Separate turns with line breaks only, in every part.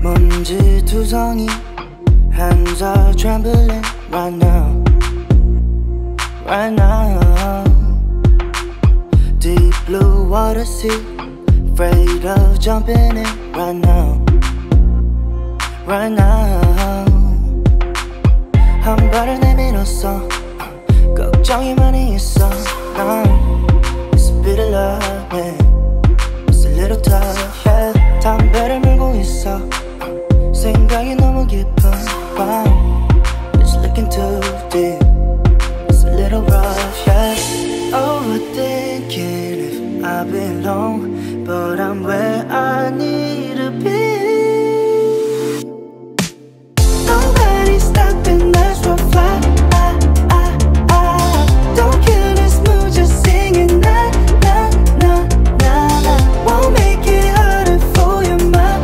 먼지투성이 hands are trembling right now, right now. Deep blue water sea, afraid of jumping in right now, right now. 한 발을 내밀었어, 걱정이 많이 있어. It's a bit of love, yeah. It's a little tough, yeah. 담배를 물고 있어, 생각이 너무 깊어. Wow, it's looking too deep. It's a little rough, yeah. Overthinking if I belong, but I'm where I need to be. Nobody's stopping us from flying. Don't kill this mood, just singing na na na na na. Won't make it harder for your mind.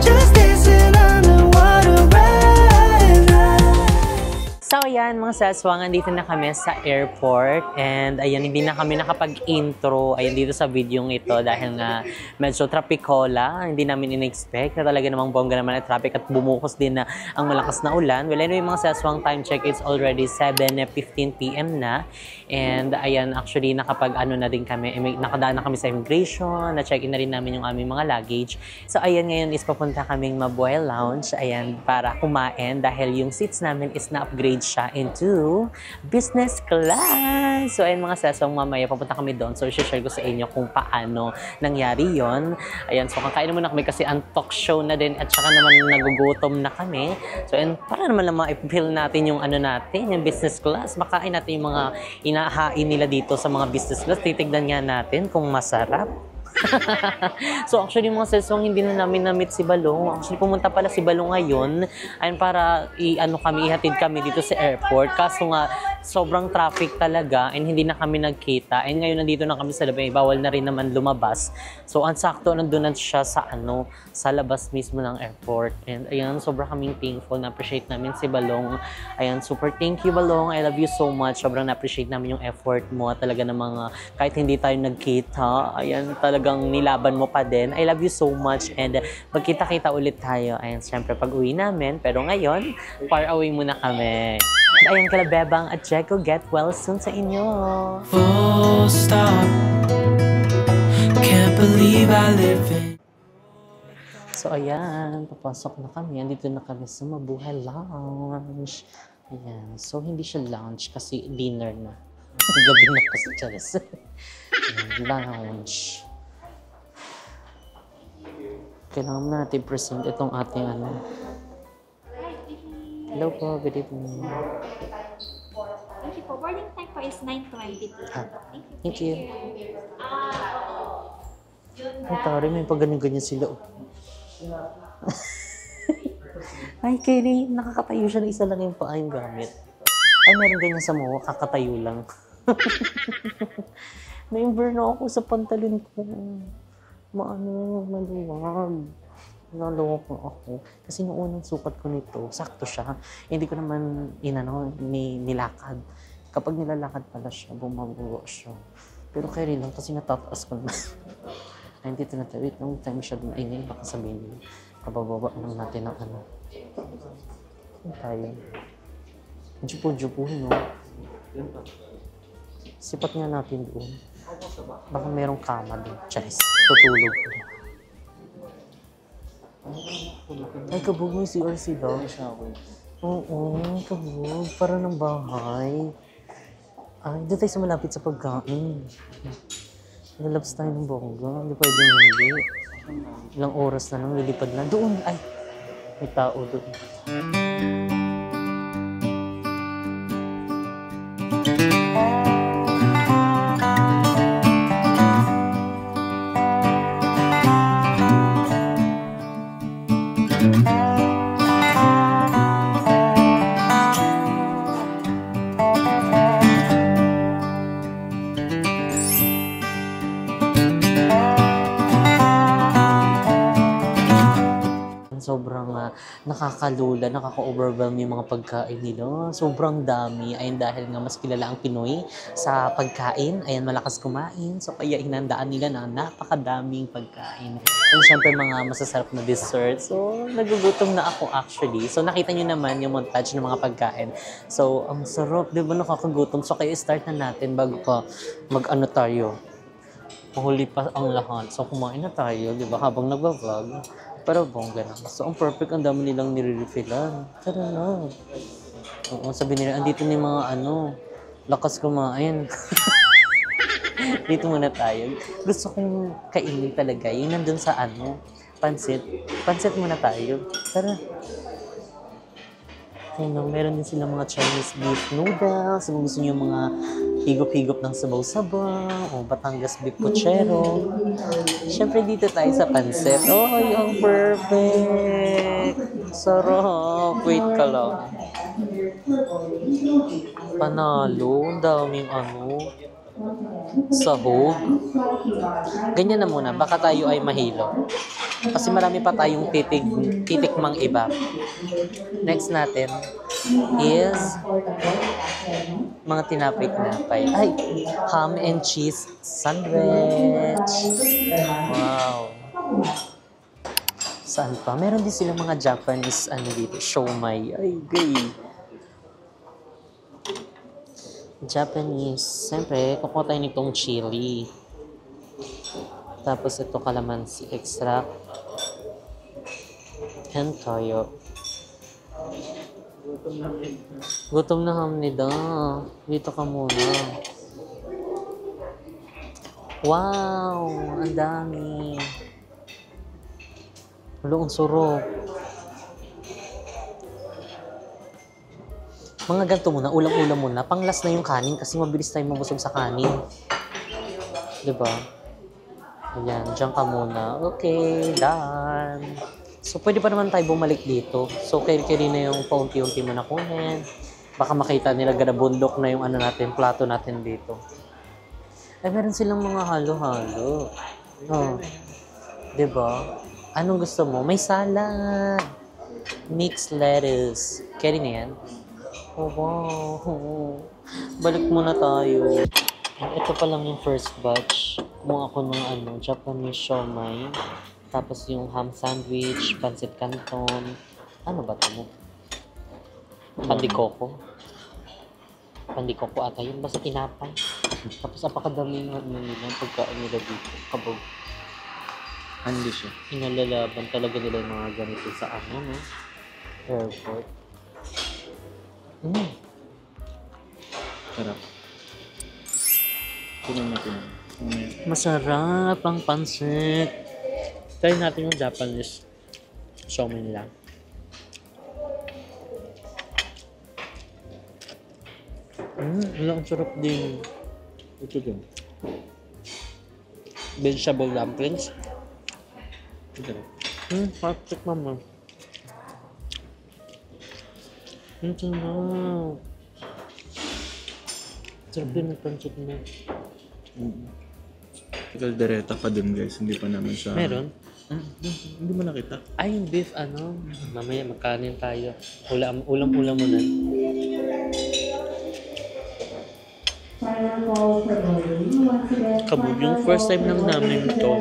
Just dancing underwater right now.
So ayan mga saswang, andito na kami sa airport and ayan, hindi na kami nakapag-intro ayan dito sa video ito dahil nga medyo trapikola, hindi namin in-expect na talaga namang bongga naman ang traffic at bumukos din na ang malakas na ulan. Well anyway mga saswang, time check it's already 7:15 PM na and ayan actually nakapag ano na din kami, nakadaan na kami sa immigration, na-check in na rin namin yung aming mga luggage. So ayan ngayon is papunta kaming Mabuhay Lounge ayan para kumain dahil yung seats namin is na-upgrade siya into business class. So ayun mga sasong, mamaya papunta kami doon. So i-share ko sa inyo kung paano nangyari yon. Ayan, so kakain muna kami kasi ang talk show na din at saka naman nagugutom na kami. So ayun, para naman lang ma-feel natin yung ano natin, yung business class. Makain natin yung mga inahain nila dito sa mga business class. Titignan nga natin kung masarap. So actually mga sesong, hindi na namin na-meet si Balong. Actually pumunta pala si Balong ngayon ayun para ihatid kami dito sa airport. Kaso nga sobrang traffic talaga and hindi na kami nagkita. And ngayon nandito na kami sa labas, bawal na rin naman lumabas. So ansakto nandun na siya sa sa labas mismo ng airport. And ayan, sobrang kaming thankful, na-appreciate namin si Balong. Ayan, super thank you Balong. I love you so much. Sobrang na-appreciate namin yung effort mo talaga ng mga kahit hindi tayo nagkita. Ayan, talagang nilaban mo pa din. I love you so much and magkita-kita ulit tayo. Ayan, syempre pag uwi namin. Pero ngayon, far away muna kami. Ayan, Kalabebang at Jeko, get well soon sa inyo.
Full stop. Can't believe I live in.
So ayan, papasok na kami. Andito na kami sa Mabuhay Lounge. Ayan, so hindi siya lunch kasi dinner na. Gabi na kasi charas. Lounge. Kailangan natin present itong ating ano. Hello po, good evening.
Thank you po. Boarding time po is 9:20.
Thank you. Ay, tari, may pag-ganyan-ganyan sila. Ay, Kelly, nakakatayo siya na isa lang yung paa yung gamit. Ay, meron ganyan sa mo, kakatayo lang. Na-burn ako sa pantalon ko. Maluwag. Naloko ako. Kasi nung unang sukat ko nito, sakto siya. Hindi ko naman nilakad. Kapag nilalakad pala siya, bumabuo siya. Pero kaya lang kasi natataas ko na. Ay, hindi tinatayo. Nung time siya doon, ay baka sabihin nila. Kabababa lang natin ang ano. Ano tayo? Jupo-jupuhin, no? Sipat nga natin doon. Baka merong kama doon. Charis. Tutulog ko. Ay, kabog mo yung CRC daw. Oo, kabog. Para ng bahay. Ay, doon tayo sa malapit sa pagkain. Nalabs tayo ng bongga. Hindi pwedeng hindi. Ilang oras na lang, lilipad na. Doon! Ay! May tao doon. Sobrang nakakalula, nakaka-overwhelm yung mga pagkain nila. Sobrang dami. Ayun, dahil nga mas kilala ang Pinoy sa pagkain. Ayan, malakas kumain. So, kaya hinandaan nila na napakadaming pagkain. And syempre, mga masasarap na dessert. So, nagugutom na ako actually. So, nakita nyo naman yung montage ng mga pagkain. So, ang sarap. Di ba nakakagutom? So, kaya start na natin bago ka mag-ano tayo. Mahuli pa ang lahat. So, kumain na tayo, di ba? Habang nagbablog. Pero bongga na. So, ang perfect. Ang dami nilang nire-refillan. Tara na. Oo, sabi nila, andito na yung mga lakas kumain. Dito muna tayo. Gusto kong kainin talaga. Yung nandun sa pansit. Pansit muna tayo. Tara. Ayun, meron din sila mga Chinese beef noodles. Kung gusto niyo mga higop-higop ng sabaw-sabaw, o Batangas beef puchero. Siyempre dito tayo sa pansit. Oh, yung perfect! Sarap! Wait ka lang. Panalo. Ang daming sahog. Ganyan na muna. Baka tayo ay mahilo. Kasi marami pa tayong titikmang iba. Next natin is mga tinapay-tinapay. Ay, ham and cheese sandwich. Wow. Saan pa? Meron din silang mga Japanese dito, siomai. Ay, gay. Japanese. Siyempre, kukuha tayo nitong chili. Tapos ito calamansi extract. And toyo. Gutom na kami nida. Dito ka muna. Wow! Ang dami. Ang sarap. Mga ganito muna, ulam-ulam muna. Panglas na yung kanin kasi mabilis tayong mabusog sa kanin. Diba? Ayan, dyan ka muna. Okay, done. So, pwede pa naman tayo bumalik dito. So, kaya na yung paunti-unti mo na kunin. Baka makita nila bundok na yung plato natin dito. Ay, meron silang mga halo-halo. Oh. Diba? Anong gusto mo? May salad. Mixed lettuce. Kaya na yan? Oh, wow. Balik muna tayo. Ito pa lang yung first batch. Kumuha ako ng Japanese siomai. Tapos yung ham sandwich, pancit canton. Ano ba ito mo? Pandikoko. Pandikoko ata yun. Basta tinapay. Tapos apakadami ng pagkain nila dito. Kabog.
Hindi siya.
Inalalaban talaga nila yung mga ganito sa airport.
Sarap. Tingnan natin.
Masarap ang pansit. Try natin yung Japanese siomai nila. Ang sarap din.
Ito din.
Vegetable dumplings.
Ito din.
Paktik mama. Ito na. Sarap din ang pansit na.
Caldereta pa dun guys. Hindi pa naman siya.
Meron?
Hindi mo nakita.
Ay, yung beef, mamaya magkanin tayo. Ulam-ulam muna. Kabog, yung first time lang namin ito,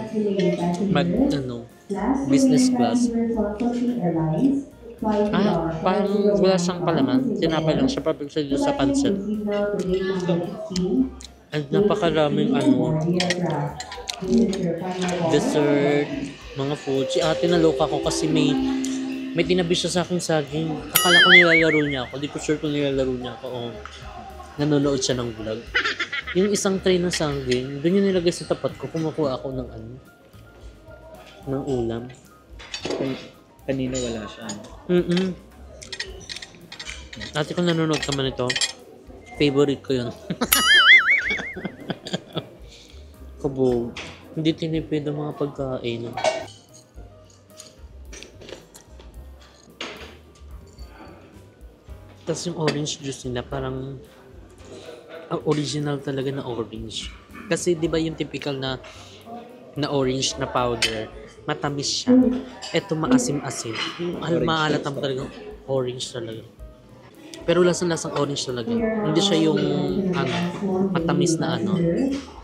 business class. Parang wala siyang palaman. Tinapay lang siya, papag sa pansit. At napakaraming dessert, mga food. Si ate naloka ko kasi may tinabi siya sa akin saging. Akala ko nilalaro niya ako. Di ko sure kung nilalaro niya ako o nanonood siya ng vlog. Yung isang tray ng saging, doon yung nilagay sa tapat ko. Kumukuha ako ng ng ulam.
Kanina wala siya.
Ate kung nanonood ka man ito, favorite ko yun. Kabog. Hindi tinipid ang mga pagkain. Tapos yung orange juice nila parang original talaga na orange. Kasi di ba yung typical na orange na powder, Matamis siya. Ito maasim-asim. Yung maalat naman talaga. Orange talaga. Pero lasang-lasang orange talaga. Hindi siya yung matamis na ano.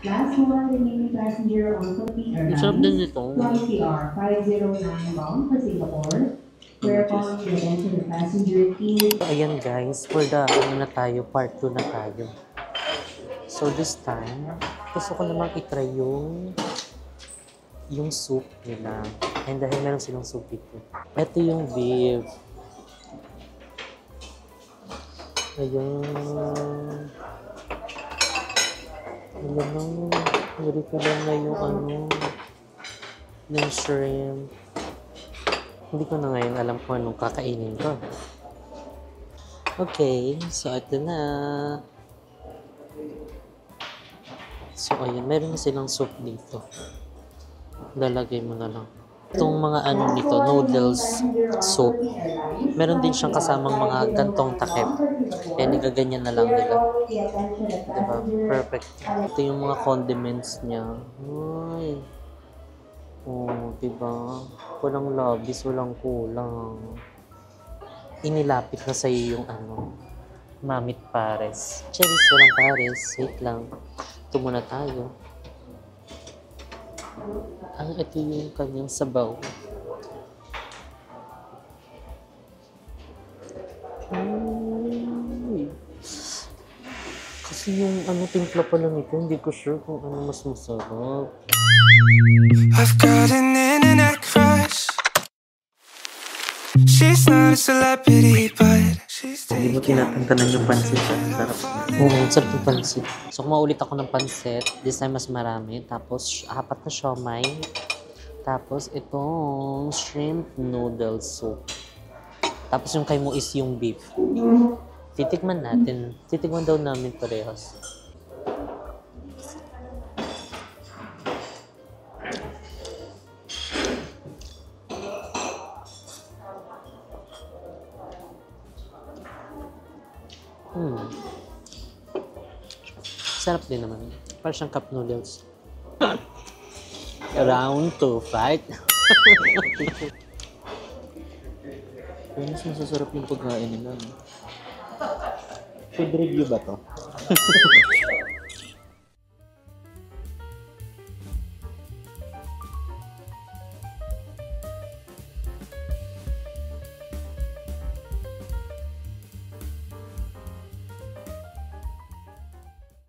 Last one remaining passenger on Philippine
Ang sarap din nito.
Flight PR 509 bound for Singapore. Whereupon you enter the passenger queue.
Ayan guys, for the part 2 na tayo. So this time, gusto ko namang itry yung soup nila. And dahil meron silang soup dito. Ito yung beef. Ayan. Ayan na. Hindi ko lang na yung shrimp. Hindi ko na ngayon alam kung anong kakainin ko. Okay, so ito na. So ayan, meron na silang soup dito. Lalagay mo na lang. Itong mga nito, noodles soup. Meron din siyang kasamang mga gantong takip. Kaya nagaganyan na lang nila. Diba? Perfect. Ito yung mga condiments niya. Ay. Oh, diba? Walang labis, walang kulang. Inilapit na sa'yo yung mamit pares. Cherries, walang pares. Wait lang. Ito muna tayo. Ito yung kanyang sabaw. Ay. Kasi yung timpla pa lang ito, hindi ko sure kung ano mas masarap.
I've got an internet crush. She's not a celebrity, but she's
Hindi mo tinatantanan yung pansit. Sarap.
Oo, sarap yung pansit. So, kumaulit ako ng pansit. This time, mas marami. Tapos, 4 na siomay. Tapos, itong shrimp noodle soup. Tapos, yung kay mo is yung beef. Titikman natin. Titikman daw namin parehas. Sarap din naman. Parang siyang cup noodles. Round 2 fight.
Pero mas masasarap yung pagkain nila. No? Food review ba to?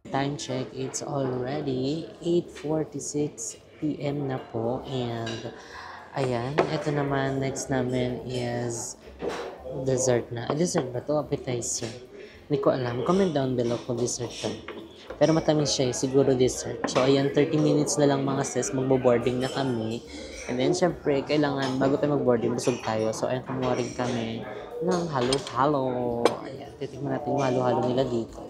Time check, it's already 8:46 PM na po. And ayan, ito naman, next namin is dessert na. Dessert ba to? Appetizer. Hindi ko alam. Comment down below kung dessert to. Pero matamis siya, siguro dessert. So ayan, 30 minutes na lang mga sis, magbo-boarding na kami. And then syempre, kailangan, bago tayo mag-boarding, busog tayo. So ayan, kumuha rin kami ng halo-halo. Ayan, titignan natin yung halo-halo nila dito.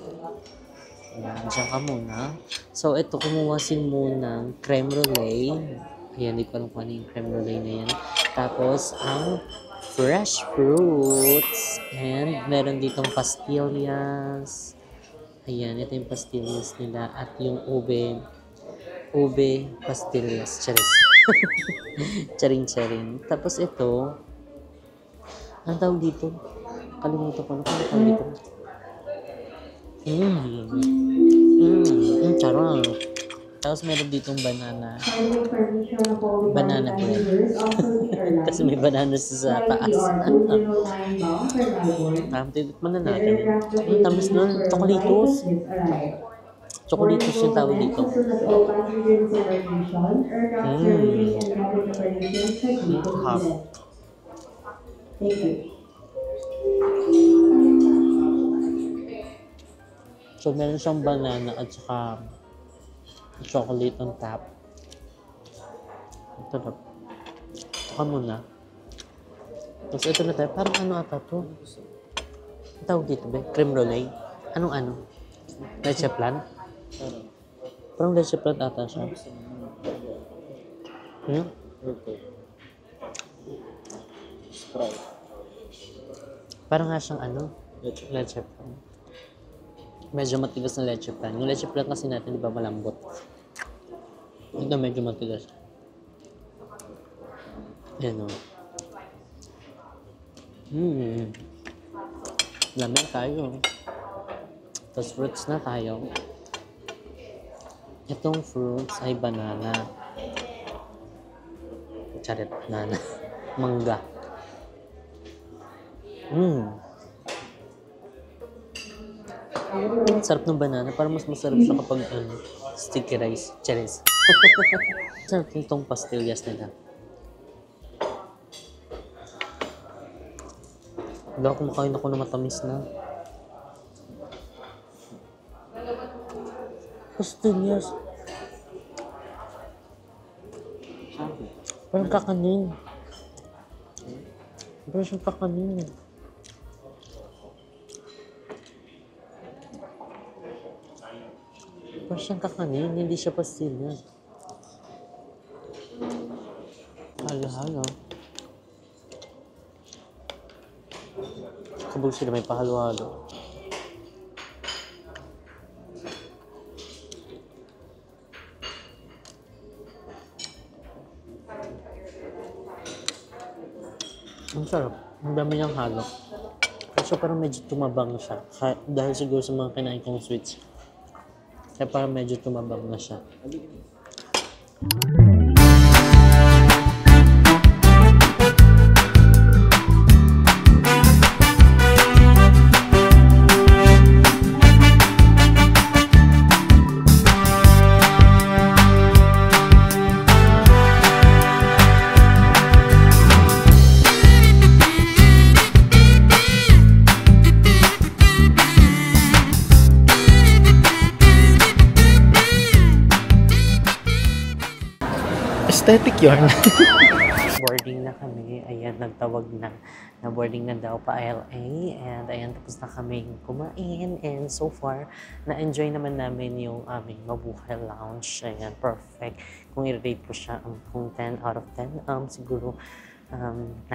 Ayan, dyan ka muna. So, ito, kumuha si Moon ng creme brulee. Ayan, di ko alam kung ano yung creme brulee na yan. Tapos, ang fresh fruits. And, meron ditong pastillas. Ayan, ito yung pastillas nila. At yung ube pastillas. Charis. Charing-charing. Tapos, ito, ang tawag dito? Kalimutan ko na kung ang tawag dito. Charot. Tapos meron ditong banana. Banana bread. Kasi may banana sa taas. Titikman na natin. Ang tamis nun. Chocolitos. Chocolitos yung tawag dito. Half.
Thank you.
So, meron siyang banana at saka chocolate on top. Ito na. Ito ka muna. Tapos ito na tayo. Parang ano ata to? Ang tawag dito ba? Creme brulee? Anong? Leche plan? Parang leche plan ata siya.
Sprite.
Parang nga siyang leche plan. Medyo matigas na leche plan. Yung leche plan kasi natin, di ba, malambot. Ito medyo matigas. Ayan o. Lamig tayo. Tapos fruits na tayo. Itong fruits ay banana. Charet, banana. Mangga. Sarap ng banana. Parang mas masarap siya kapag sticky rice. Chares. Sarap itong pastillas nila. Wala, kumakain ako na matamis na. Pastillas. Parang kakanin. Parang siyang kakanin. Parang siyang kakanin, hindi siya pastillas. Halo-halo. Kabog sila may pahalo-halo. Ang sarap. Ang dami niyang halo. Kasi parang medyo tumabang siya. Dahil siguro sa mga kinain kong sweets. Kaya parang medyo tumabang na siya.
Aesthetic yarn.
Boarding na kami. Ayan, nagtawag na. Na-boarding na daw pa LA. And ayan, tapos na kami kumain. And so far, na-enjoy naman namin yung aming Mabuhay Lounge. Ayan, perfect. Kung i-rate ko siya, kung 10 out of 10, siguro 9.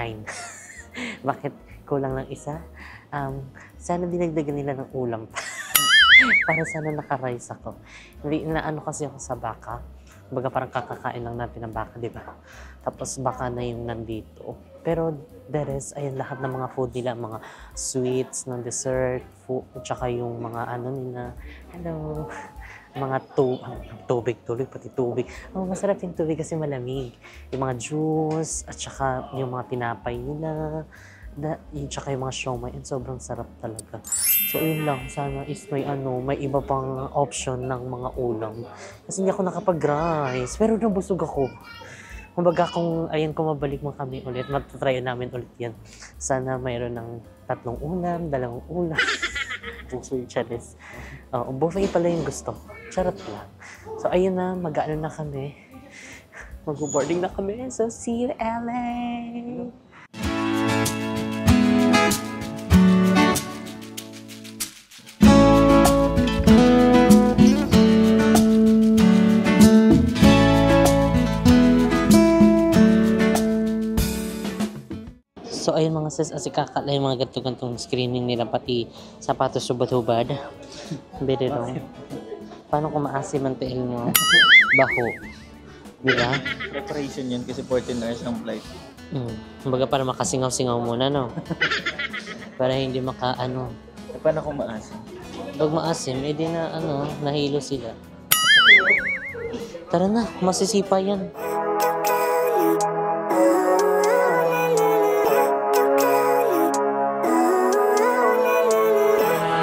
Bakit kulang lang isa? Sana dinagdagan nila ng ulam pa. Para sana naka-rice ako. Hindi, naano kasi ako sa baka. Baga parang kakakain lang natin ng baka, di ba? Tapos baka na yung nandito. Pero the rest, ayan, lahat ng mga food nila, mga sweets, ng dessert, food, tsaka yung mga ano nila, hello, mga tubig, pati tubig. Oh, masarap yung tubig kasi malamig. Yung mga juice, at tsaka yung mga tinapay nila, tsaka yung mga siomai, and sobrang sarap talaga. So, yun lang. Sana is may iba pang option ng mga ulam. Kasi hindi ako nakapag-rice. Pero nabusog ako. Kumbaga kung mabalik mo kami ulit, matatry namin ulit yan. Sana mayroon ng 3 ulam, 2 ulam. Buffet charis. Buffet pala yung gusto. Charot lang. So, ayun na. Mag-ano na kami. Mag-boarding na kami. So, see you, LA! So ayun mga sis, as ikakala yung mga ganto-gantong screening nila, pati sapatos hubad-hubad. Bede daw. Paano kung maasim ang tiil mo? Baho. Diba?
Preparation yun kasi 14 hours ang flight.
Kumbaga para makasingaw-singaw muna, no? Para hindi
Paano kung maasim?
Pag maasim, edi na nahilo sila. Tara na, masisipa yan.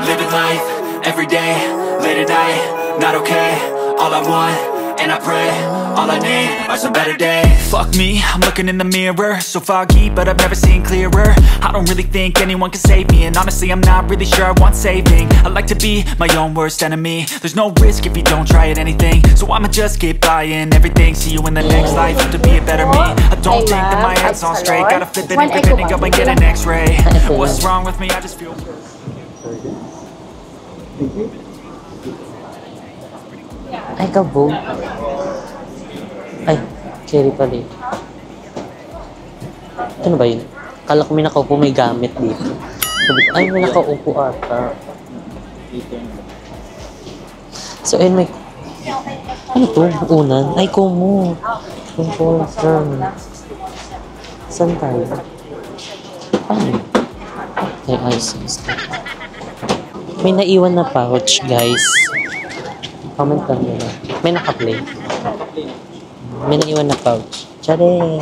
Living life, every day, late at night, not okay. All I want, and I pray, all I need are some better days. Fuck me, I'm looking in the mirror, so foggy, but I've never seen clearer. I don't really think anyone can save me, and honestly I'm not really sure I want saving. I like to be my own worst enemy. There's no risk if you don't try at anything, so I'ma just keep buying everything. See you in the next life, have to be a better me. I don't think that my head's on straight, gotta flip it and grip it and go and get an x-ray. What's wrong with me, I just feel...
Ay, kabog. Ay, cherry pala eh. Ano ba yun? Kala ko may nakaupo, may gamit dito. Ay, may nakaupo ata. So, ayun, may... Ano to? Unan? Ay, kumo. Composer. Saan tayo? Ay. Ay, ice. May naiwan na pouch, guys. Comment lang nila. May naka-play. May naiwan na pouch. Chares!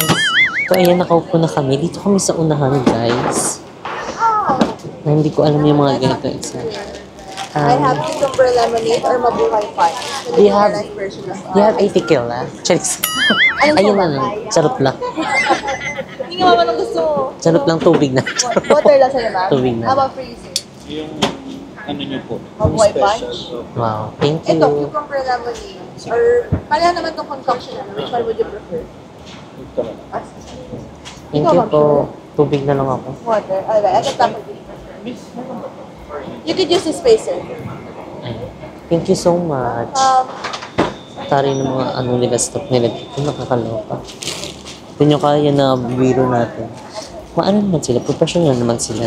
So, ayan, nakaupo na kami. Dito kami sa unahan, guys. Na hindi ko alam yung mga ganito isa.
I have cucumber lemonade or mabuhay pan. So,
Do you have-
light version of
You have 80 tequila? Chares! Ayun na lang. Charot lang.
Hindi nga naman ang gusto mo.
Charot lang, tubig na.
Water lang sa'yo, ma'am.
Tubig na.
How about freezer?
Yung ano nyo po?
Mabuhay
Yung
punch?
special.
Wow, thank
Ito,
you.
cucumber lemonade. Or, kaya naman itong concoction naman. Which one would you prefer?
Ito na.
Ah,
Thank
ikaw,
you
ma'am,
po.
sure?
Tubig na lang ako.
Water. Alright, at the top of it. You could use the spacer.
Ayun. Thank you so much. Tari ng mga ano nila, stock nila dito. Nakakaloka. Kung nyo kaya na biro natin. Maano naman sila, professional naman sila.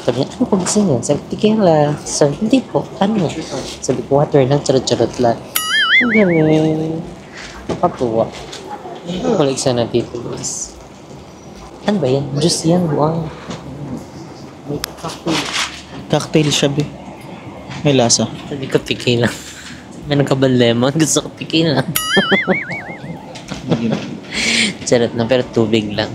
Sabi niya, ano pag gusto niya? Sabi, tequila. Sabi, hindi po. Ano? Sabi ko, water lang, charot-charot lang. Ang galing. Nakatuwa. Kulik sana dito, guys. Ano ba yan? Juice yan, wow. May cocktail.
Cocktail siya, be. May lasa.
Sabi ko, tequila. May nagkabal lemon. Gusto ko tequila. Charot na, pero tubig lang.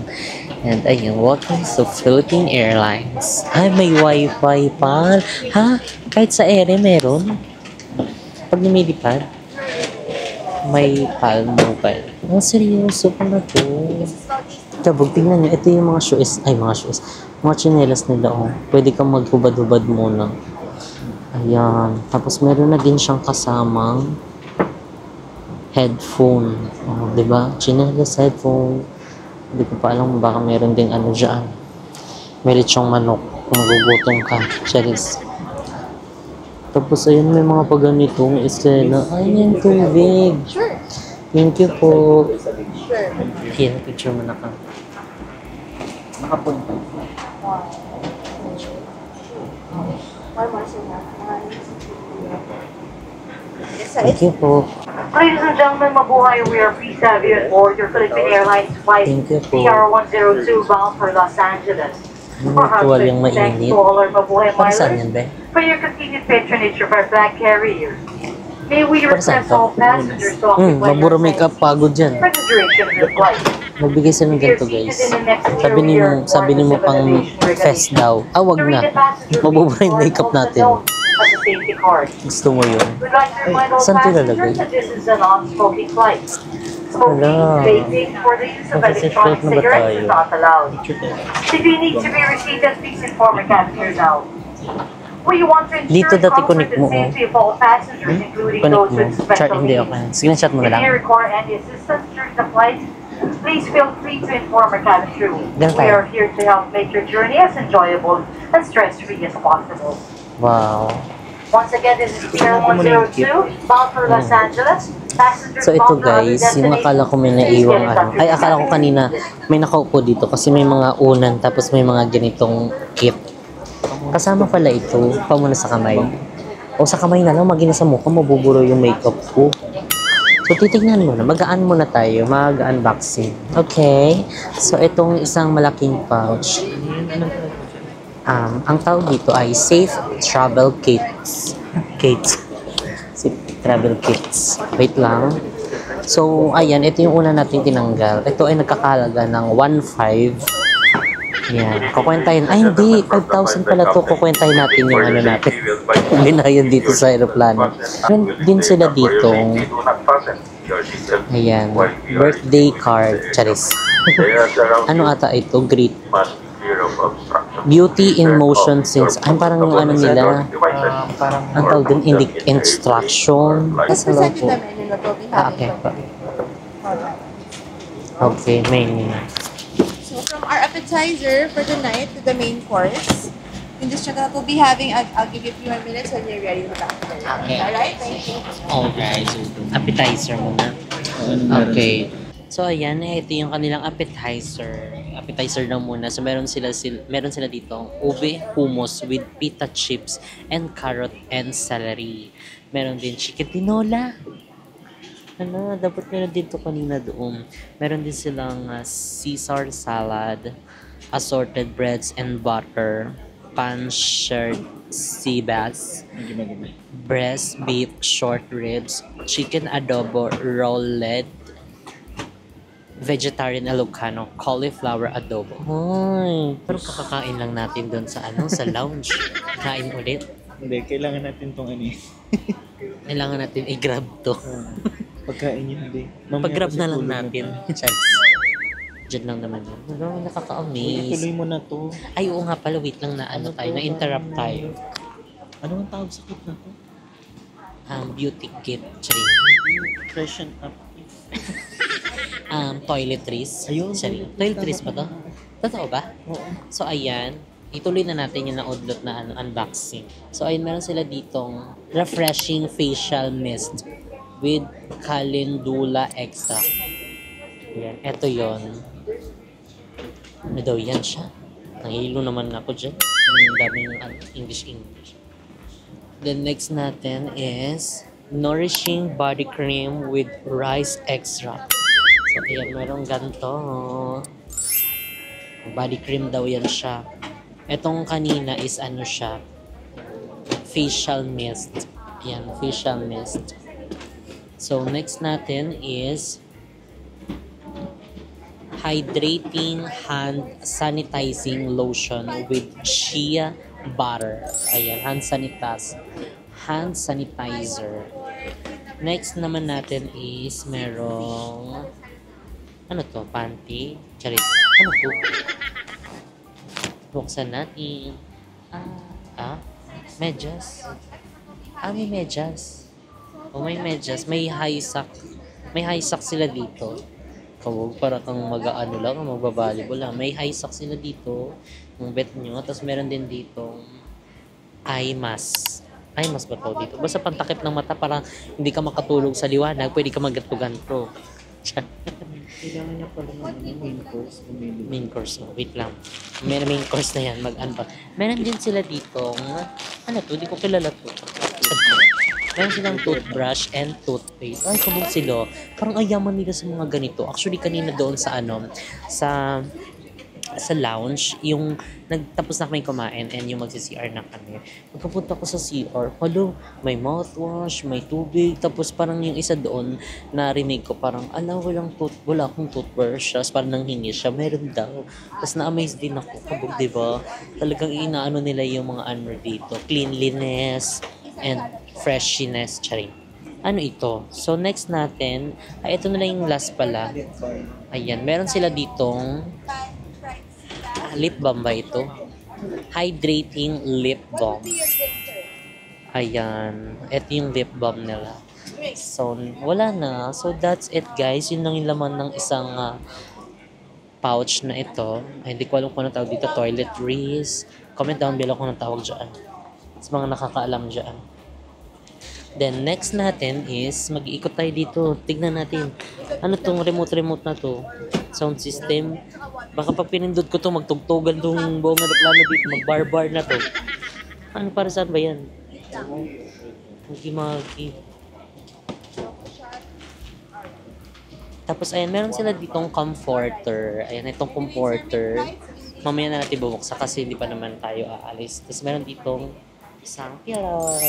And ayun, welcome to Philippine Airlines. Ay, may wifi pa. Ha? Kahit sa ere meron. Pag lumilipad, may PAL mobile. Ang seryoso pala to. Kabog, tingnan nyo. Ito yung mga shoes. Ay, mga shoes. Mga chinelas nila, oh. Pwede kang maghubad-hubad muna. Ayan. Tapos meron na din siyang kasamang headphone. Oh, diba? Chinelas, headphone. Hindi ko pa alam, baka meron ding ano dyan. May lechong manok. Kung magugutom ka. Charis. Tapos ayun, may mga paganitong isena. Ayan, tubig.
Sure.
Thank you po.
Sure.
Ayan, picture mo na ka.
Nakapunta.
One more, sir. Yes, sir.
Thank you po.
Ladies and gentlemen, mabuhay. We are pleased to have you aboard your Philippine Airlines flight
Thank you po.
PR-102 bound for Los Angeles.
Tuwal yung
Thanks
mainit.
to all our mabuhay
Para saan
milers
yan, be?
for your continued patronage of our flag carriers. May we
Para saan
request
to?
all passengers to occupy
Mabura
your
may
seats
kapagod dyan.
for the duration of your flight.
Magbigay sila ng ganito, guys. Sabi ni mo pang fest daw. Ah, wag
To read
na.
the passenger
Mabubura yung
please
makeup
also
natin.
note as a safety card.
Gusto mo yun?
We'd like to remind all
Saan
passengers
tilalagay?
that this is a non-smoking flight. Smoking,
Hala.
vaping, or the use of
Nakaseatbelt
electronic
na ba
cigarettes
tayo?
is not allowed. If you need to be reseated, please inform our captain now. We want to
Dito
ensure
dati
comfort
kunik
and
mo, oh.
safety of all passengers, including
Connect
those
mo.
with
Chart,
special
hindi,
needs.
okay. Screenshot mo na
If
lang.
you require any assistance during the flight, please feel free to inform our cabin crew.
Ganun
We
tayo.
are here to help make your journey as enjoyable and stress-free as possible.
Wow.
Once again, this is Pier 102, bound for Los Angeles. Passengers
So ito
bound for other
guys, yung akala ko may
destinations,
naiwang
please get in
ano.
touch
Ay,
with
akala ko
us.
kanina may nakaupo dito kasi may mga unan tapos may mga ganitong kit. Kasama pala ito, pa muna sa kamay. O sa kamay na lang, magina sa mukha, mabuburo yung makeup ko. So titignan mo na, magaan muna tayo, mag-unboxing. Okay, so itong isang malaking pouch. Ang tawag dito ay Safe Travel Kits. Safe Travel Kits. Wait lang. So, ayan, ito yung una natin tinanggal. Ito ay nagkakalaga ng 1.5. Yan, kukwentahin. Ay, hindi. 5,000 pala to. Kukwentahin natin yung ano natin. Binayad dito sa aeroplano. Meron din sila dito. Ayan. Birthday card. Charis. Ano ata ito? Greet. Beauty in motion since. Ay, parang yung ano nila.
Parang
Ang tawag din, instruction.
Let's
Hello
present you
po.
the menu that we'll be
Ah,
having.
okay. Okay, menu.
So from our appetizer for the night to the main course, in this channel we'll be having, I'll give you a few more minutes when you're ready to back.
Okay.
Alright, thank you.
Alright. Appetizer muna. Okay. So ayan, ito yung kanilang appetizer. Appetizer lang muna. So meron sila dito ube hummus with pita chips and carrot and celery. Meron din chicken tinola. Ano, dapat meron din to kanina doon. Meron din silang Caesar salad, assorted breads and butter, pan-seared sea bass, breast beef short ribs, chicken adobo rolled, vegetarian Ilocano, cauliflower adobo. Ay, pero kakakain lang natin doon sa sa lounge. Kain ulit.
Hindi, kailangan natin tong ano eh.
Kailangan natin i-grab to.
Pagkain yun, hindi.
Pag-grab na lang natin. Chance. Diyan lang naman yun. Pero nakaka-amaze.
Tuloy mo na to.
Ay, oo nga pala. Wait lang na tayo. Na-interrupt tayo.
Ano ang tawag sa kit na to?
Beauty kit. Charing.
Freshen up.
Toiletries.
Ayun.
Charing. Toiletries ba to? Totoo ba?
Oo.
So, ayan. Ituloy na natin yung naudlot na unboxing. So, ayun. Meron sila ditong refreshing facial mist with calendula extra. Ayan. Ito yon. Ano daw yan siya? Nahilo naman ako dyan. Ang daming English. Then next natin is Nourishing Body Cream with Rice Extract. So, ayan, merong ganito. Body cream daw yan siya. Etong kanina is ano siya? Facial mist. Ayan, facial mist. So, next natin is Hydrating Hand Sanitizing Lotion with Shea Butter. Ayan, hand sanitizer. Next naman natin is merong ano to? Panty? Charis. Ano to? Buksan natin. Medyas. May medyas. May medyas. May high sock. May high sock sila dito. Kawag para kang mag-ano lang, magbabalibol lang. May high sock sila dito. Yung bet nyo. Tapos meron din dito eye mask. Eye mask ba to dito? Basta pantakip ng mata para hindi ka makatulog sa liwanag. Pwede ka mag-ganto-ganto.
Kailangan niya pala ng main course.
Main course. Wait lang. May main course na yan. Mag-unbox. Meron din sila dito. Ano to? Di ko kilala to. Meron silang toothbrush and toothpaste. Ay, kabog sila. Parang ayaman nila sa mga ganito. Actually, kanina doon sa sa lounge, yung nagtapos na kami kumain and yung magsi-CR na kami. Pagkapunta ko sa CR, halo, may mouthwash, may tubig, tapos parang yung isa doon, narinig ko parang, wala akong toothbrush, tapos parang nanghingi siya, meron daw. Tapos na-amaze din ako, kabog, diba? Talagang inaano nila yung mga ano dito, cleanliness and freshness, charing. Ano ito? So, next natin, ito na lang yung last pala. Ayan, meron sila ditong lip balm ba ito? Hydrating lip balm. Ayan. Ito yung lip balm nila. So, wala na. So, that's it guys. Yun lang yung laman ng isang pouch na ito. Ay, hindi ko alam kung anong tawag dito. Toiletries. Comment down below kung anong tawag dyan. Sa mga nakakaalam dyan. Then, next natin is mag-iikot tayo dito. Tignan natin. Ano tong remote na to? Sound system. Baka pag pinindot ko to, magtugtugan tong buong aeroplano dito. Mag-bar-bar na to. Ano, para saan ba yan? Magi-magi. Tapos, ayan, meron sila ditong comforter. Ayan, itong comforter. Mamaya na natin bubuksan kasi hindi pa naman tayo aalis. Tapos, meron ditong isang pillow.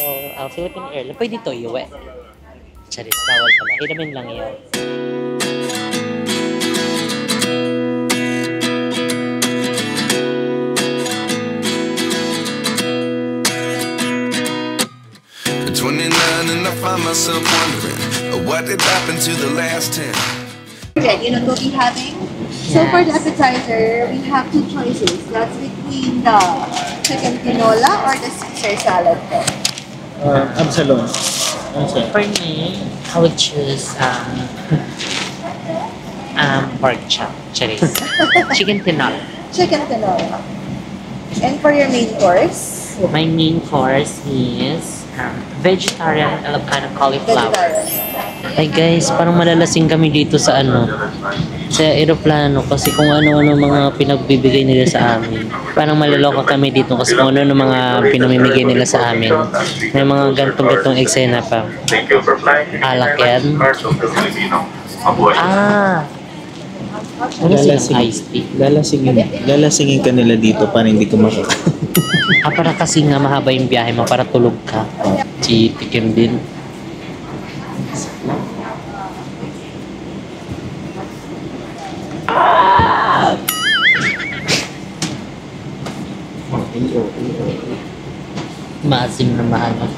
Philippine Airlines. Pwede ito, iuwi. Charis, bawal pala. Hiramin lang yan.
At 29 and I find myself wondering what did happen to the last 10.
You know what we'll be having? So for the appetizer, we have two choices. That's between the chicken tinola or the Caesar salad.
Absalom.
For me, I would choose pork chop. Charis. Chicken tinola.
Chicken tinola. And for your main course?
My main course is vegetarian Ilocano cauliflower.
Vegetarian.
Ay guys, parang malalasing kami dito sa sa aeroplano kasi kung ano-ano mga pinagbibigay nila sa amin. Parang maloloko kami dito kasi kung ano-ano mga pinamimigay nila sa amin. May mga gantong-gantong eksena pa. Alak yan. Ah! Ano silang iced tea?
Lalasingin ka nila dito para hindi ka makaka.
Para kasi nga mahaba yung biyahe mo para tulog ka. Si Tikim din. Maasim na maano.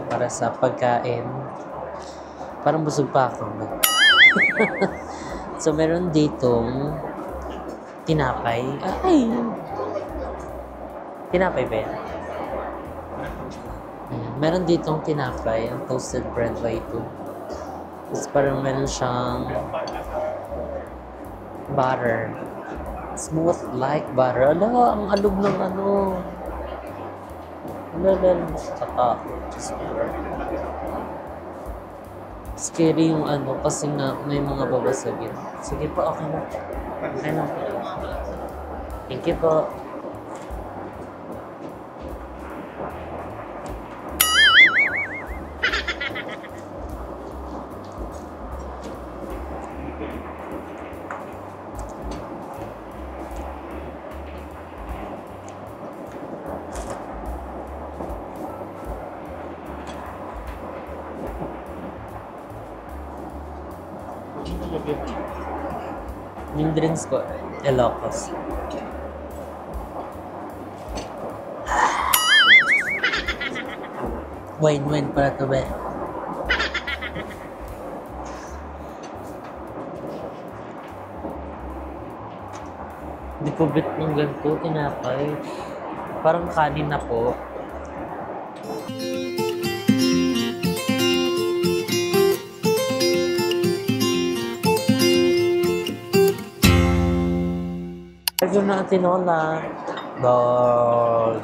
Para sa pagkain. Parang busog pa ako. So, meron ditong tinapay. Ay! Tinapay ba yan? Meron ditong tinapay. Ang toasted bread ba ito? Tapos parang meron siyang butter. Smooth like butter. Ala, ang alog ng ano. Saka scary yung ano kasi nga may mga babasagin. Sige po, okay na. Okay na. Thank you po. Yung drinks ko, Ilocos. Wine para to ba? Hindi ko bet ng ganito, tinapay. Parang kanin na po. Lagyan na tinola. Dog.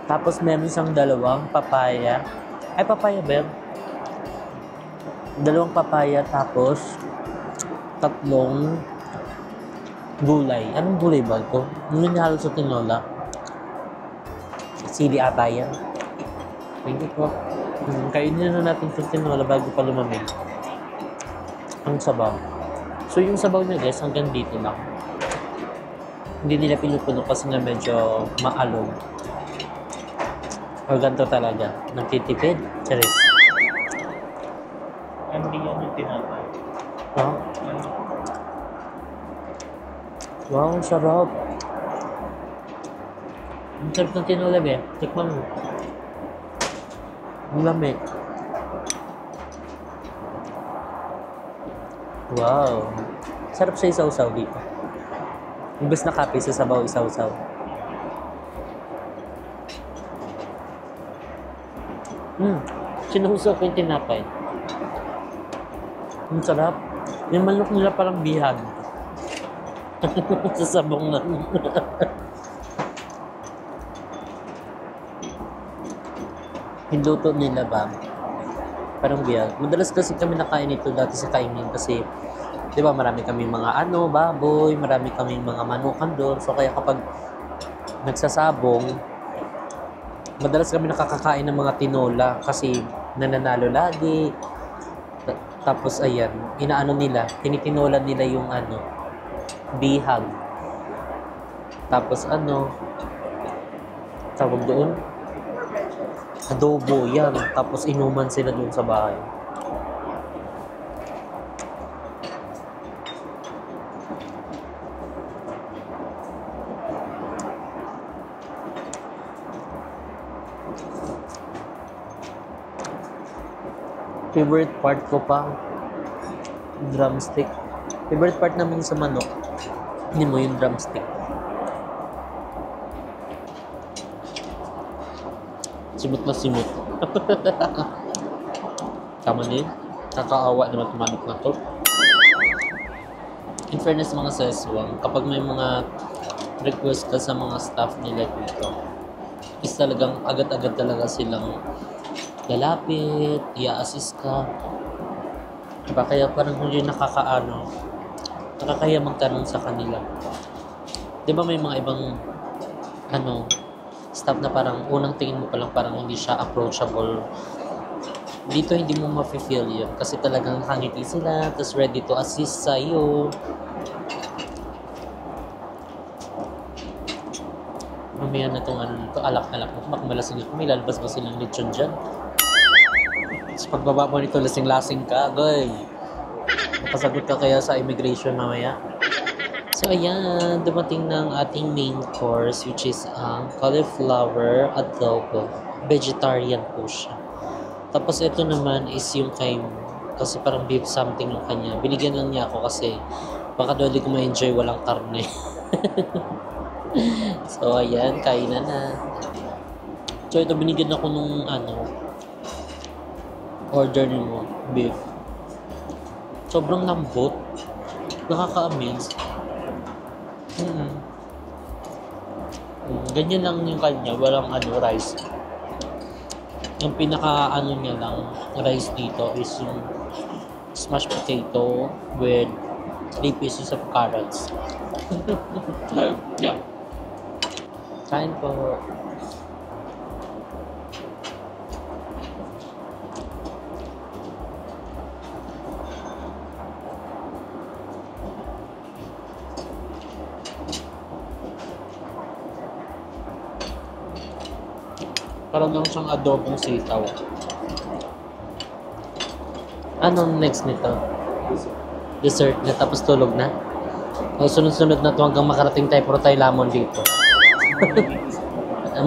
Tapos meron siyang dalawang papaya. Ay, papaya ba yun? Dalawang papaya tapos tatlong gulay. Anong gulay ba ito? Ano nihalo sa tinola? Sili ata yan. Thank you po. Kainin na natin sa tinola bago pa lumamig. Ang sabaw. So yung sabaw niya guys, hanggang dito lang. Hindi nila pinupuno kasi nga medyo maalog. O ganito talaga. Nagtitipid. Charis.
Hindi yan yung tinapay.
Huh? Wow, ang sarap. Ang sarap ng tinola, be. Tikman mo. Ang lamig. Wow. Sarap sa isaw-saw dito. Imbes na kape sa sabaw, isaw-saw. Sinuhusaw ko yung tinapay. Ang sarap. Yung manok nila parang bihag. Sa sabong na. Hinluto nila ba? Parang bihag. Madalas kasi kami nakain ito dati sa kainin kasi di ba marami kaming mga baboy, marami kaming mga manukan doon. So kaya kapag nagsasabong, madalas kami nakakakain ng mga tinola kasi nananalo lagi. Tapos ayan, inaano nila, tinitinola nila yung bihag. Tapos tawag doon? Adobo yan. Tapos inuman sila doon sa bahay. Favorite part ko pa drumstick. Favorite part namin sa manok, hindi mo yung drumstick. Simot na simot. Tama din. Nakakaawa naman yung manok na to. In fairness mga seswang, kapag may mga request ka sa mga staff nila dito, is talagang agad-agad talaga silang lalapit, i-assist ka. Diba? Kaya parang hindi nakakaya magtanong sa kanila. Diba may mga ibang staff na parang unang tingin mo pa lang parang hindi siya approachable. Dito hindi mo ma-feel yun kasi talagang nakangiti sila, tapos ready to assist sa iyo. Mamaya na itong alak-alak mo. Makumalasing ako, may lalabas ba silang lechon dyan? Sa pagbaba mo nito, lasing-lasing ka, goy. Mapasagot ka kaya sa immigration mamaya. So ayan, dumating ng ating main course which is ang cauliflower adobo. Vegetarian po siya. Tapos ito naman is yung kasi parang beef something yung kanya. Binigyan lang niya ako kasi baka doon di ko ma-enjoy walang karne. So ayan, kainan na. So ito binigyan ako nung order mo, beef. Sobrang lambot. Nakaka-amaze. Ganyan lang yung kanya, walang rice. Yung pinaka niya lang, rice dito is yung smashed potato with 3 pieces of carrots. Yeah. Kain po. Parang lang siyang adobong sitaw. Anong next nito? Dessert na tapos tulog na? O sunod-sunod na ito hanggang makarating tayo puro tayo lamon dito.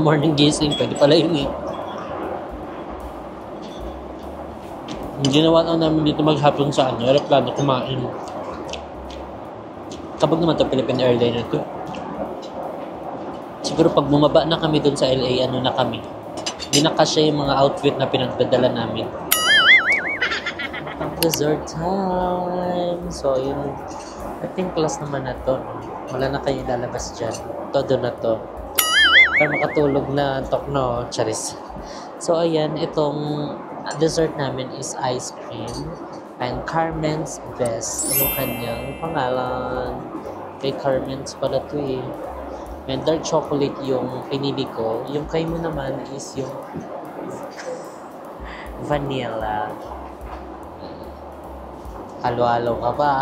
Morning gising, pwede pala yun eh. Ginawa lang namin dito maghapon sa aeroplano kumain. Kapag naman ito Philippine Airlines na ito. Siguro pag bumaba na kami dun sa LA, na kami. Hindi na kasya yung mga outfit na pinagdadala namin. Dessert time! So, yun. I think class naman na to. Wala na kayo lalabas dyan. Todo na to. Para makatulog na antok no, charis. So, ayan. Itong dessert namin is ice cream. And Carmen's Best. Yung kanyang pangalan. Kay Carmen's pala to eh. And dark chocolate yung pinili ko. Yung kay mo naman is yung vanilla. Halo-halo ka ba?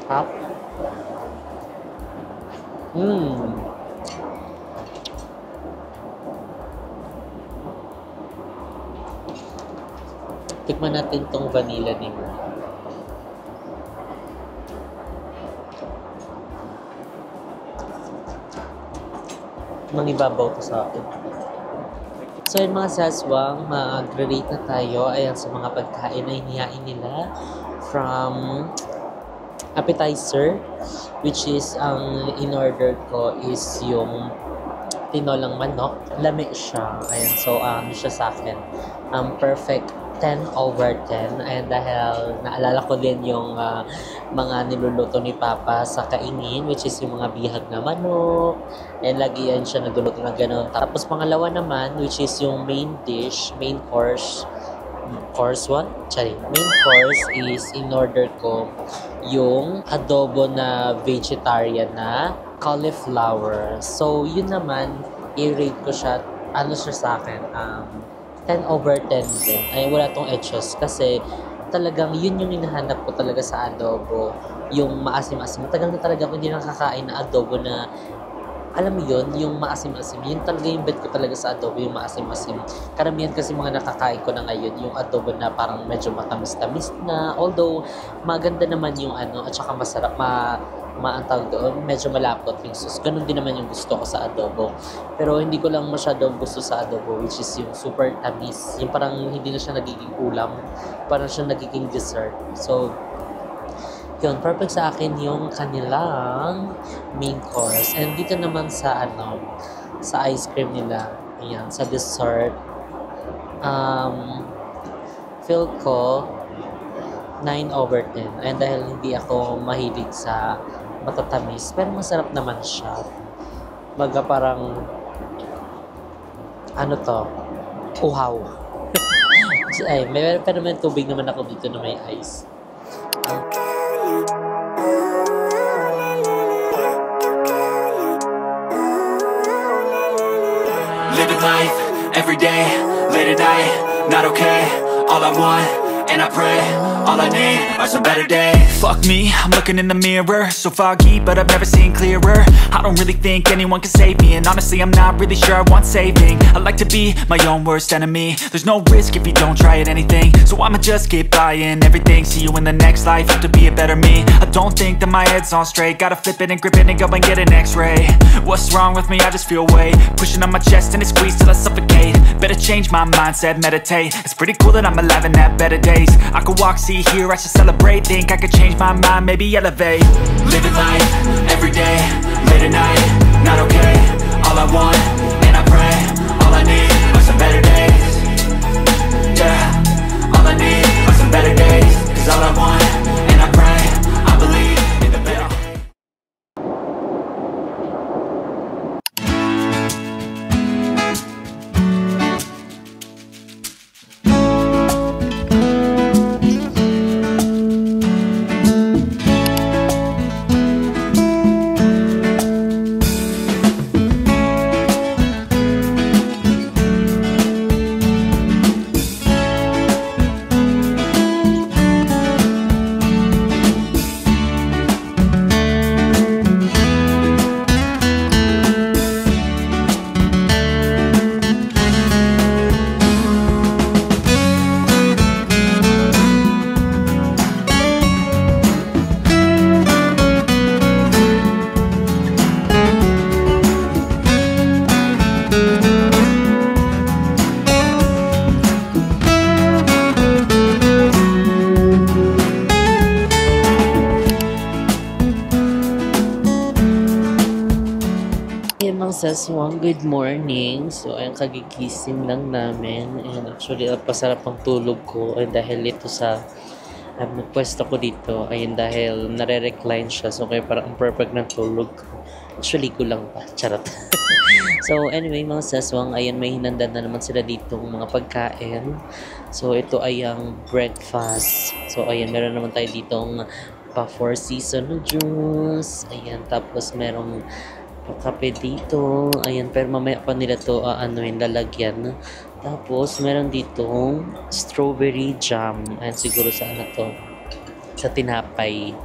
Hap? Tikman natin tong vanilla ni mo. Mangibabaw to sa akin. So yun mga saswang, mag-rate na tayo ayan sa mga pagkain na inihain nila from appetizer, which is ang in-order ko is yung tinolang manok. Lami siya. Ayan, so siya sa akin. Perfect 10 over 10. And dahil naalala ko din yung mga niluluto ni Papa sa kaingin, which is yung mga bihag na manok. And lagi yan siya nagluluto na gano'n. Tapos pangalawa naman, which is yung main dish, main course. Course 1? Sorry. Main course is in-order ko yung adobo na vegetarian na cauliflower. So, yun naman, i-rate ko siya, siya sa akin, 10 over 10 din. Ay, wala tong etchos kasi talagang yun yung hinahanap ko talaga sa adobo. Yung maasim-asim. Matagal na talaga ako hindi nakakain na adobo na alam mo yun, yung maasim-asim. Yun talaga yung bet ko talaga sa adobo, yung maasim-asim. Karamihan kasi mga nakakain ko na ngayon, yung adobo na parang medyo matamis-tamis na. Although, maganda naman yung at saka masarap, maantawag doon, medyo malapot yung sauce. Ganun din naman yung gusto ko sa adobo. Pero hindi ko lang masyadong gusto sa adobo, which is yung super tamis. Yung parang hindi na siya nagiging ulam, parang siya nagiging dessert. So, yun, perfect sa akin yung kanilang main course. And dito naman sa sa ice cream nila, ayan, sa dessert, feel ko 9/10. And dahil hindi ako mahilig sa matatamis, pero masarap naman siya. Baga parang uhaw. Ay, pero may tubig naman ako dito na may ice.
Living life, everyday, late at night, not okay. All I want, and I pray, all I need are some better days. Fuck me, I'm looking in the mirror, so foggy, but I've never seen clearer. I don't really think anyone can save me, and honestly I'm not really sure I want saving. I like to be my own worst enemy. There's no risk if you don't try at anything, so I'ma just keep buying everything. See you in the next life, have to be a better me. I don't think that my head's on straight, gotta flip it and grip it and go and get an x-ray. What's wrong with me? I just feel weight pushing on my chest and it squeezes till I suffocate. Better change my mindset, meditate. It's pretty cool that I'm alive and have better days. I could walk, see, hear, I should celebrate. Think I could change my mind, maybe elevate. Living life, everyday, late at night, not okay. All I want, and I pray, all I need are some better days. Yeah, all I need are some better days. Cause all I want, and I pray, I believe in the better.
Saswang, good morning. So, ayun, kagigising lang namin. And actually, pasarap ang tulog ko. And dahil ito sa pwesto ko dito, ayun, dahil nare-recline siya. So, kaya parang perfect ng tulog ko. Actually, ko lang pa. Charot. So, anyway, mga saswang, ayun, may hinanda na naman sila dito mga pagkain. So, ito ay ang breakfast. So, ayun, meron naman tayo ditong pa 4 season na juice. Ayan, tapos merong kape dito. Ayan, pero mamaya pa nila to lalagyan. Tapos, meron ditong strawberry jam. Ayan, siguro sa to? Sa tinapay.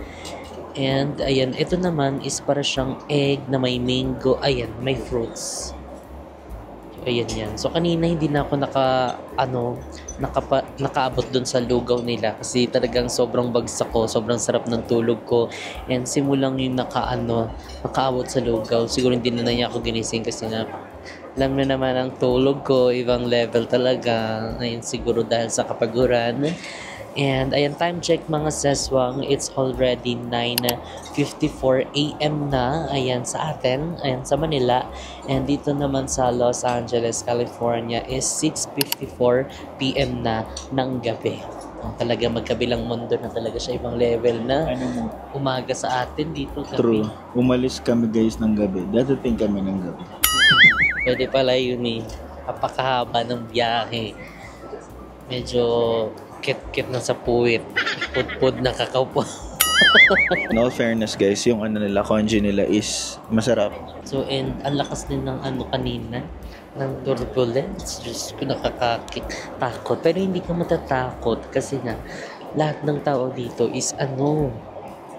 And, ayan, ito naman is para siyang egg na may mango. Ayan, may fruits. Ayan yan. So, kanina hindi na ako nakaabot dun sa lugaw nila kasi talagang sobrang bagsak ko, sobrang sarap ng tulog ko. And simulang yung nakaabot sa lugaw. Siguro hindi na niya ako ginising kasi alam na naman ang tulog ko, ibang level talaga. Ayun, siguro dahil sa kapaguran. And ayan, time check mga seswang, it's already 9:54 AM na, ayan, sa atin, ayan, sa Manila. And dito naman sa Los Angeles, California is 6:54 PM na ng gabi. Talaga magkabilang mundo na talaga siya, ibang level na. Umaga sa atin dito gabi.
True, umalis kami guys ng gabi, dadating kami ng gabi.
Pwede pala yun eh, apakahaba ng biyahe. Medyo kit-kit na sa puwit. Pud-pud na kakaupo.
In all fairness guys, yung nila, congee nila is masarap.
So, and ang lakas din ng kanina, ng turbulence. Diyos ko, nakakatakot. Pero hindi ka matatakot kasi nga, lahat ng tao dito is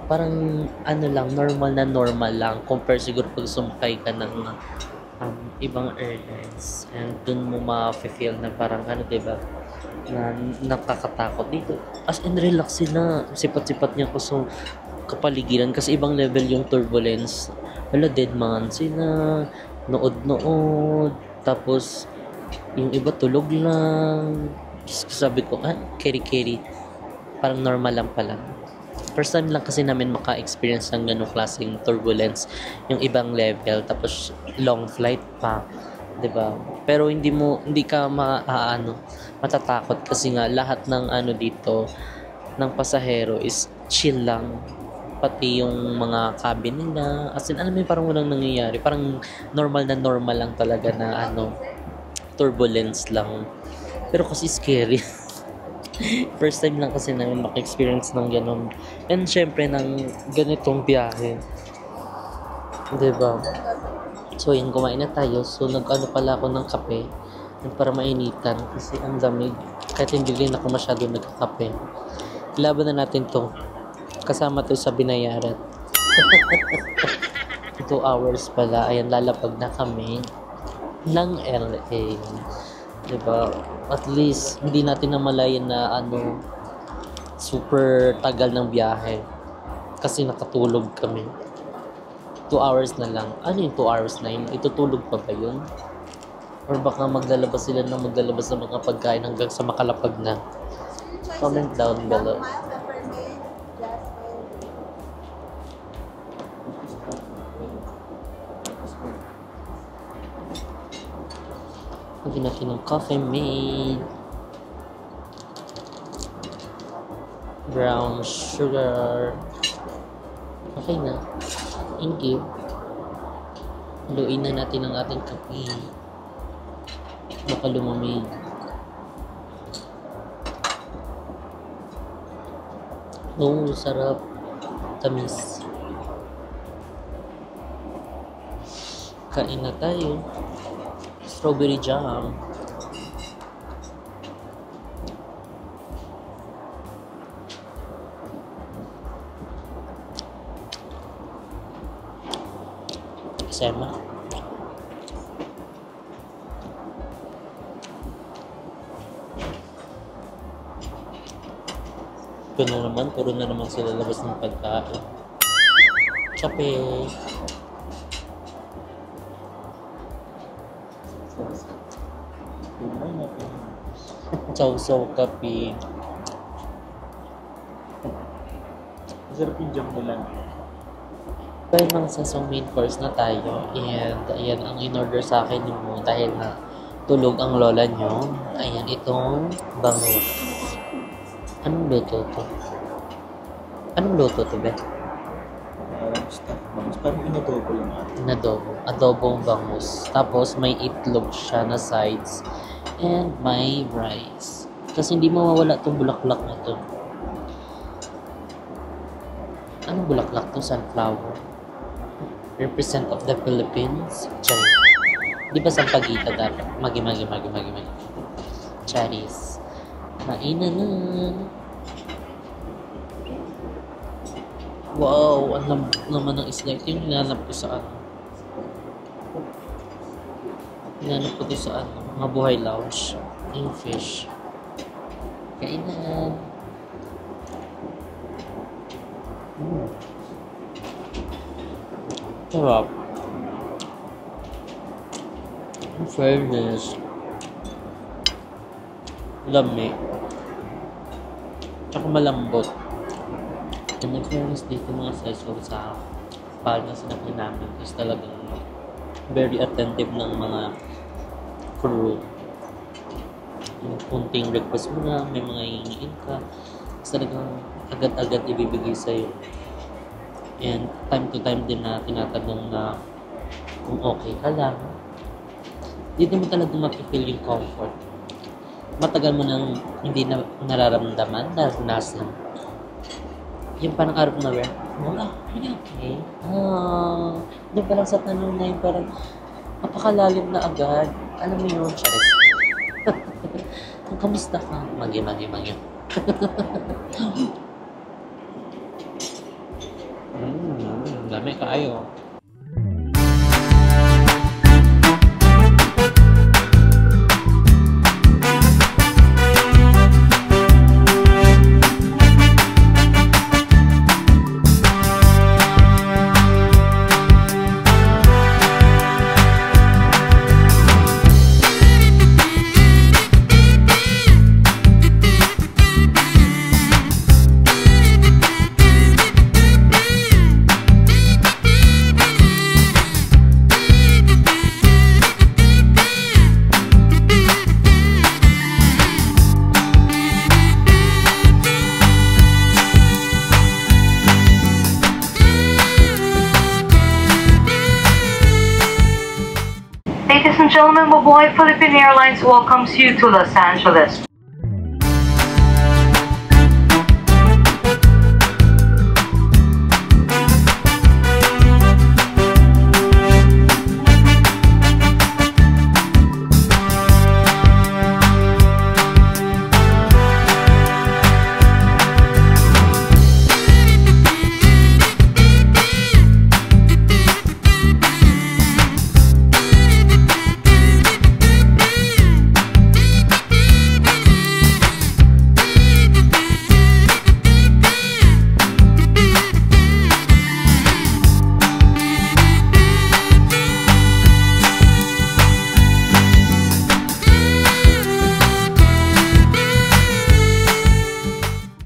parang lang, normal lang. Compare siguro pag sumakay ka ng ibang airlines. And dun mo ma-feel na parang diba? Na nakakatakot dito. As in, relax na. Sipat-sipat niya ko. So, kapaligiran kasi ibang level yung turbulence. Wala, dead man sila, nood-nood, tapos yung iba tulog lang. Sabi ko, keri-keri, parang normal lang pala. First time lang kasi namin maka-experience ng ganong klaseng turbulence, yung ibang level, tapos long flight pa, 'di ba? Pero hindi ka matatakot kasi nga lahat ng dito ng pasahero is chill lang, pati yung mga cabin nila, as in, alam mo, parang walang nangyayari, parang normal lang talaga na turbulence lang, pero kasi scary. First time lang kasi namin maka-experience ng ganon. And syempre ng ganitong biyahe, diba? So yun, kumain na tayo. So pala ako ng kape para mainitan kasi ang lamig. Kahit hindi rin ako masyado nagkakape. Laban na natin to. Kasama to sa binayaran. 2 hours pala. Ayan, lalapag na kami ng LA. Diba? At least hindi natin namalayan na super tagal ng biyahe kasi nakatulog kami. 2 hours na lang. Ano yung 2 hours na yun? Itutulog pa ba yun? Or baka maglalabas sila ng mga pagkain hanggang sa makalapag na? Comment down below. Lagyan natin ng coffee mate, brown sugar. Okay na. Thank you. Haluin na natin ang ating kape. Baka lumamig. Oh, sarap. Tamis. Kain na tayo. Strawberry jam. Sama. Ito na naman, puro na naman sila labas ng pagkain. Kape. Chow kape.
Masarap yung jam nila.
Dahil mga sa main course na tayo, and ayan ang in-order sa akin mo dahil na tulog ang lola nyo. Ayan, itong bangus. Anong luto to? Anong luto to, Beth?
Bangus, parang inadobo lang ate.
Adobong bangus. Tapos may itlog siya na sides and may rice. Kasi hindi mawawala itong bulaklak na to. Anong bulaklak to? Sunflower. Represent of the Philippines. Charis. Di ba sampagita dapat? Magi. Charis. Kain na. Wow, ang lambot naman ng isla. Ito yung hinanap ko sa mga buhay lounge. Yung fish. Kain na. Sarap. In fairness, lami. Tsaka malambot. And in fairness dito mga sesor sa pahal na sinakyan namin is talagang very attentive ng mga crew. Yung kunting request mo na, may mga hihingin ka, is talagang agad-agad ibibigay sa'yo. And time to time din na tinatanong na kung okay ka lang. Dito mo talagang mapifeel yung comfort. Matagal mo nang hindi na nararamdaman, naranasan. Yung parang out of nowhere, okay. Doon pa lang sa tanong na yun, parang napakalalim na agad. Alam mo yun, Charis. Kamusta ka? Magi. Dami kaayo.
gentlemen, Mabuhay Philippine Airlines welcomes you to Los Angeles.